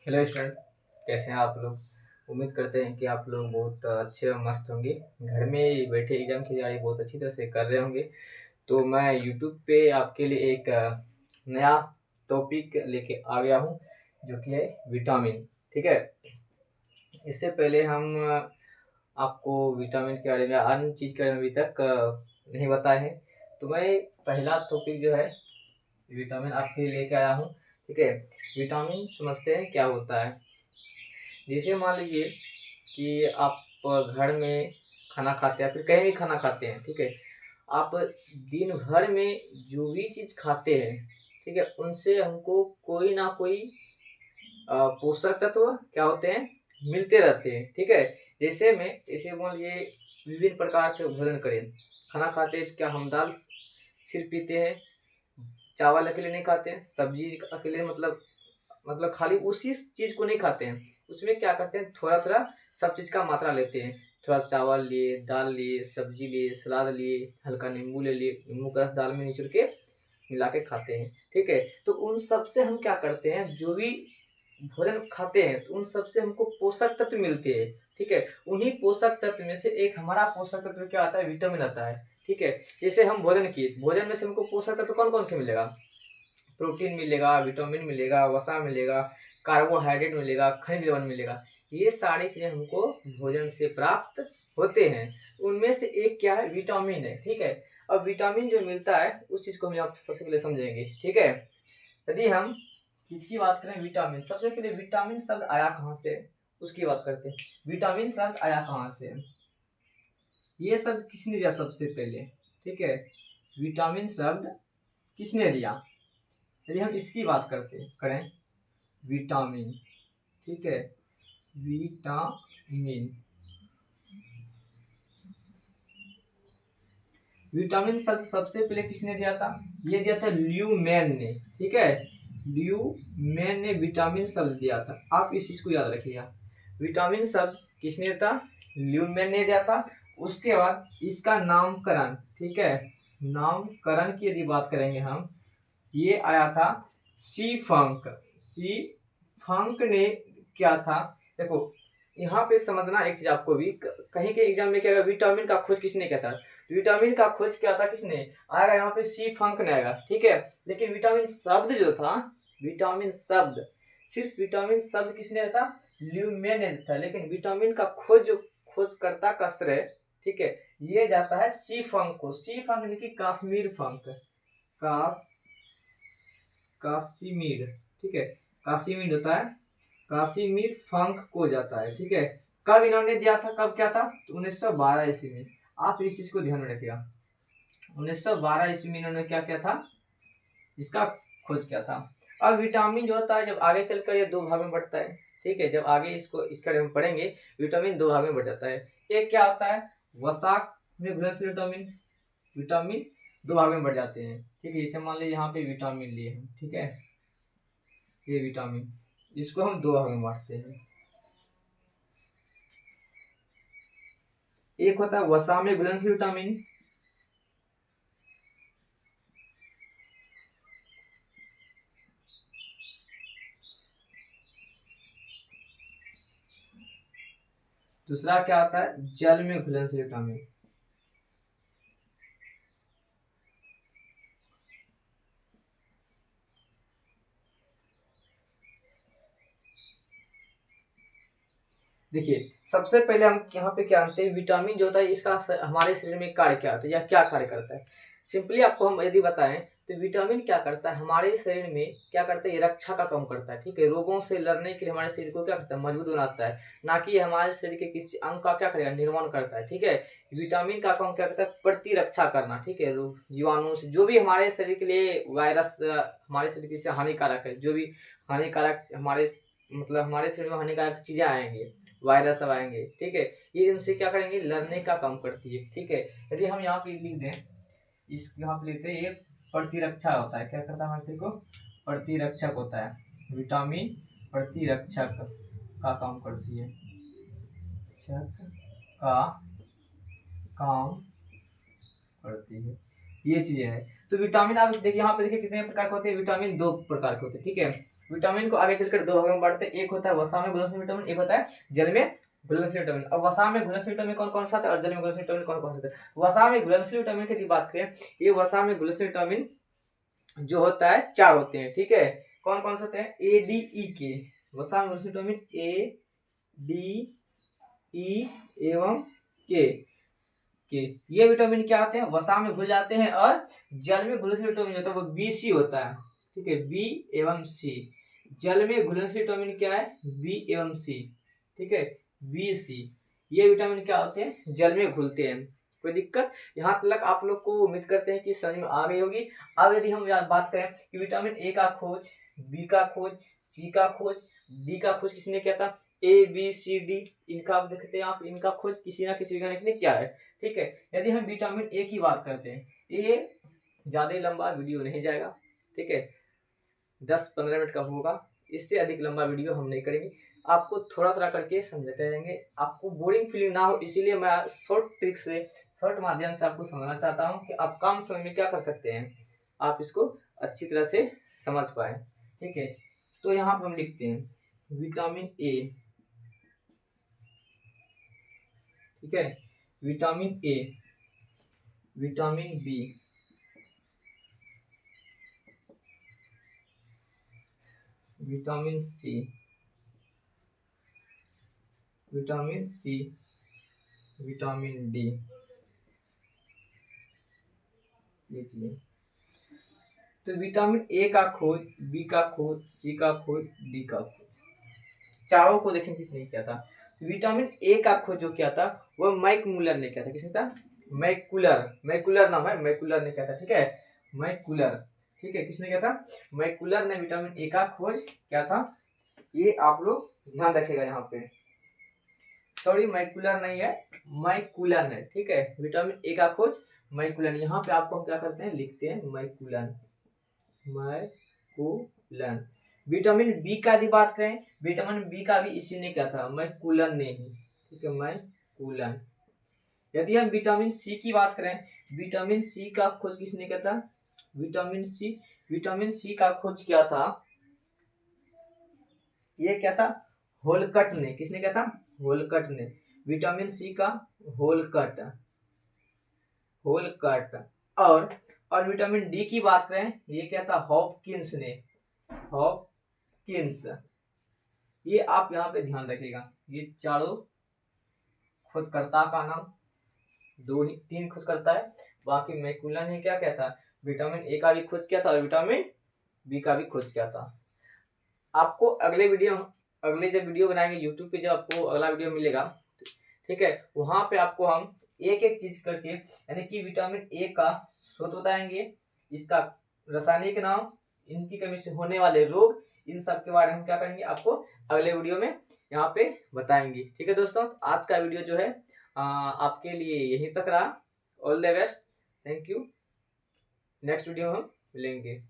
Hello student, कैसे हैं आप लोग। उम्मीद करते हैं कि आप लोग बहुत अच्छे और मस्त होंगे। घर में बैठे एग्जाम की तैयारी बहुत अच्छी तरह से कर रहे होंगे। तो मैं यूट्यूब पे आपके लिए एक नया टॉपिक लेके आ गया हूँ, जो कि है विटामिन। ठीक है। इससे पहले हम आपको विटामिन के बारे में अन्य चीज़ के बारे में अभी तक नहीं बताए हैं। तो मैं पहला टॉपिक जो है विटामिन आपके लिए लेके आया हूँ। ठीक है। विटामिन समझते हैं क्या होता है। जैसे मान लीजिए कि आप घर में खाना खाते हैं, फिर कहीं भी खाना खाते हैं। ठीक है। आप दिन भर में जो भी चीज़ खाते हैं, ठीक है, उनसे हमको कोई ना कोई पोषक तत्व क्या होते हैं, मिलते रहते हैं। ठीक है। जैसे मान लीजिए विभिन्न प्रकार के भोजन करें, खाना खाते हैं, क्या हम दाल सिर्फ पीते हैं, चावल अकेले नहीं खाते हैं, सब्जी अकेले मतलब खाली उसी चीज़ को नहीं खाते हैं। उसमें क्या करते हैं, थोड़ा थोड़ा सब चीज़ का मात्रा लेते हैं। थोड़ा चावल लिए, दाल लिए, सब्जी लिए, सलाद लिए, हल्का नींबू ले लिए, नींबू का रस दाल में निचोड़ के मिला के खाते हैं। ठीक है। तो उन सब से हम क्या करते हैं, जो भी भोजन खाते हैं, तो उन सब से हमको पोषक तत्व मिलते हैं। ठीक है। उन्हीं पोषक तत्व में से एक हमारा पोषक तत्व क्या आता है, विटामिन आता है। ठीक है। जैसे हम भोजन किए, भोजन में से हमको पोषक तत्व कौन कौन से मिलेगा, प्रोटीन मिलेगा, विटामिन मिलेगा, वसा मिलेगा, कार्बोहाइड्रेट मिलेगा, खनिज लवण मिलेगा। ये सारी चीज़ें हमको भोजन से प्राप्त होते हैं। उनमें से एक क्या है, विटामिन है। ठीक है। अब विटामिन जो मिलता है उस चीज़ को हम आप सबसे पहले समझेंगे। ठीक है। यदि हम किसकी बात करें, विटामिन, सबसे पहले विटामिन शब्द आया कहाँ से, उसकी बात करते हैं। विटामिन शब्द आया कहाँ से, ये शब्द किसने दिया सबसे पहले। ठीक है। विटामिन शब्द किसने दिया, यदि हम इसकी बात करते करें, विटामिन। ठीक है। विटामिन, विटामिन शब्द सबसे पहले किसने दिया था, ये दिया था ल्यूमैन ने। ठीक है। ल्यूमैन ने विटामिन शब्द दिया था। आप इस चीज को याद रखिएगा, विटामिन शब्द किसने दिया था, ल्यूमैन ने दिया था। उसके बाद इसका नामकरण, ठीक है, नामकरण की यदि बात करेंगे हम, ये आया था सी फंक। सी फंक ने क्या था, देखो यहाँ पे समझना एक चीज आपको भी, कहीं के एग्जाम में क्या आएगा, विटामिन का खोज किसने किया था, विटामिन का खोज क्या था, किसने आएगा, यहाँ पे सी फंक ने आएगा। ठीक है। लेकिन विटामिन शब्द जो था, विटामिन शब्द, सिर्फ विटामिन शब्द किसने दिया था, ल्यूमेन ने दिया था। लेकिन विटामिन का खोजकर्ता का श्रेय, ठीक है, ये जाता है सी फंक को। सी फंक यानी कि काश्मीर फंक, काश्मीर, ठीक है, काश्मीर होता है, काश्मीर फंक को जाता है। ठीक है। कब इन्होंने दिया था, कब क्या था, तो 1912 ईस्वी में। आप इस चीज को ध्यान में रखिएगा, 1912 ईस्वी में इन्होंने क्या किया था, इसका खोज किया था। अब विटामिन जो होता है, जब आगे चलकर ये दो भाग में बढ़ता है। ठीक है। जब आगे इसको इसके बारे में पढ़ेंगे, विटामिन दो भाग में बढ़ जाता है। एक क्या होता है, वसा में घुलनशील विटामिन, विटामिन दो भाग में बढ़ जाते हैं। ठीक है। जैसे मान लीजिए यहाँ पे विटामिन लिए हैं, ठीक है, ये विटामिन, इसको हम दो भाग में बांटते हैं। एक होता है वसा में घुलनशील विटामिन, दूसरा क्या होता है, जल में घुलनशील विटामिन। देखिए, सबसे पहले हम यहाँ पे क्या जानते हैं, विटामिन जो होता है इसका हमारे शरीर में कार्य क्या होता है या क्या कार्य करता है। सिंपली आपको हम यदि बताएं, तो विटामिन क्या करता है, हमारे शरीर में क्या करता है, ये रक्षा का काम करता है। ठीक है। रोगों से लड़ने के लिए हमारे शरीर को क्या करता है, मजबूत बनाता है। ना कि हमारे शरीर के किसी अंग का क्या करेगा, निर्माण करता है। ठीक है। विटामिन का काम क्या करता है, प्रतिरक्षा करना। ठीक है। जीवाणु से, जो भी हमारे शरीर के लिए वायरस हमारे शरीर के लिए हानिकारक है, जो भी हानिकारक हमारे हमारे शरीर में हानिकारक चीजें आएंगे, वायरस सब आएंगे। ठीक है। ये इनसे क्या करेंगे, लड़ने का काम करती है। ठीक है। यदि हम यहाँ पे लिख दें, इस यहाँ पे लिखते हैं, ये प्रतिरक्षा होता है, क्या करता है हमारे शरीर को, प्रतिरक्षक होता है। विटामिन प्रतिरक्षक का काम करती है, रक्षक का काम करती है, ये चीजें है। तो विटामिन आप देखिए, यहाँ पे देखिए कितने प्रकार के होते हैं, विटामिन दो प्रकार के होते हैं। ठीक है। विटामिन को आगे चलकर दो भागों में बांटते हैं, एक होता है वसा में घुलनशील विटामिन, एक होता है जल में घुलनशील विटामिन। अब वसा में घुलनशील विटामिन कौन कौन सा था और जल में घुलनशील विटामिन कौन कौन सा था? वसा में घुलनशील विटामिन की बात करें, ये वसा में घुलनशील विटामिन जो होता है 4 होते हैं, ठीक है। कौन कौन से होते हैं? ए डी ई के, वसा में घुलनशील विटामिन ए डी ई एवं के ये विटामिन क्या आते हैं? वसा में घुल जाते हैं, और जल में घुलनशील विटामिन होता है वो बी सी होता है, ठीक है, बी एवं सी। जल में घुलनशील विटामिन क्या है? बी एवं सी, ठीक है, बी सी। ये विटामिन क्या होते हैं? जल में घुलते हैं। कोई दिक्कत? यहाँ तक आप लोग को उम्मीद करते हैं कि समझ में आ गई होगी। अब यदि हम बात करें कि विटामिन ए का खोज, बी का खोज, सी का खोज, डी का खोज किसने किया था? ए बी सी डी, इनका आप देखते हैं, आप इनका खोज किसी ना किसी वैज्ञानिक ने किया है, ठीक है। यदि हम विटामिन ए की बात करते हैं, ये ज्यादा लंबा वीडियो नहीं जाएगा, ठीक है, 10-15 मिनट का होगा, इससे अधिक लंबा वीडियो हम नहीं करेंगे। आपको थोड़ा थोड़ा करके समझाते रहेंगे, आपको बोरिंग फीलिंग ना हो, इसीलिए मैं शॉर्ट ट्रिक से, शॉर्ट माध्यम से आपको समझाना चाहता हूँ कि आप कम समय में क्या कर सकते हैं, आप इसको अच्छी तरह से समझ पाए, ठीक है। तो यहाँ पर हम लिखते हैं विटामिन ए, ठीक है, vitamin A, vitamin B, vitamin C, vitamin C, vitamin D, लीजिए। तो विटामिन ए का खोज, बी का खोज, सी का खोज, डी का खोज, चारों को देखें किसने किया था? विटामिन ए का खोज जो किया था वो मैकमुलर ने किया था। किसने था? मैकुलर, मैकुलर नाम है, मैकुलर ने किया था, ठीक है, मैकुलर, ठीक है। किसने किया था? मैकुलर ने विटामिन ए का खोज किया था। ये आप लोग ध्यान रखिएगा यहाँ पे, सॉरी मैकुलर नहीं है, मैकुलन है, ठीक है। विटामिन ए का खोज मैकुलन, यहाँ पे आपको हम क्या करते हैं, लिखते हैं मैकुलन, मैकुलन। विटामिन बी का भी बात करें, विटामिन बी का भी इसी ने क्या था? मैकुलन ने ही, ठीक है, मैकुलन। यदि हम विटामिन सी की बात करें, विटामिन सी का खोज किसने किया था? विटामिन सी, विटामिन सी का खोज किया था, ये क्या था? होलकट ने। किसने किया था? होलकट ने। विटामिन सी का होलकट, होलकट। और विटामिन डी की बात करें, ये क्या था? हॉपकिंस ने, हॉपकिंस। ये आप यहाँ पे ध्यान रखिएगा, ये चारों खोजकर्ता का नाम, 2 ही 3 खोजकर्ता है, बाकी मैकुलन ने क्या किया था? विटामिन ए का भी खोज किया था और विटामिन बी का भी खोज किया था। आपको अगले जब वीडियो बनाएंगे यूट्यूब पे, जब आपको अगला वीडियो मिलेगा, ठीक है, वहां पे आपको हम एक एक चीज करके, यानी कि विटामिन ए का स्रोत बताएंगे, इसका रासायनिक नाम, इनकी कमी से होने वाले रोग, इन सब के बारे में क्या करेंगे, आपको अगले वीडियो में यहाँ पे बताएंगे, ठीक है दोस्तों। आज का वीडियो जो है आपके लिए यहीं तक रहा। All the best, thank you, next video में हम मिलेंगे।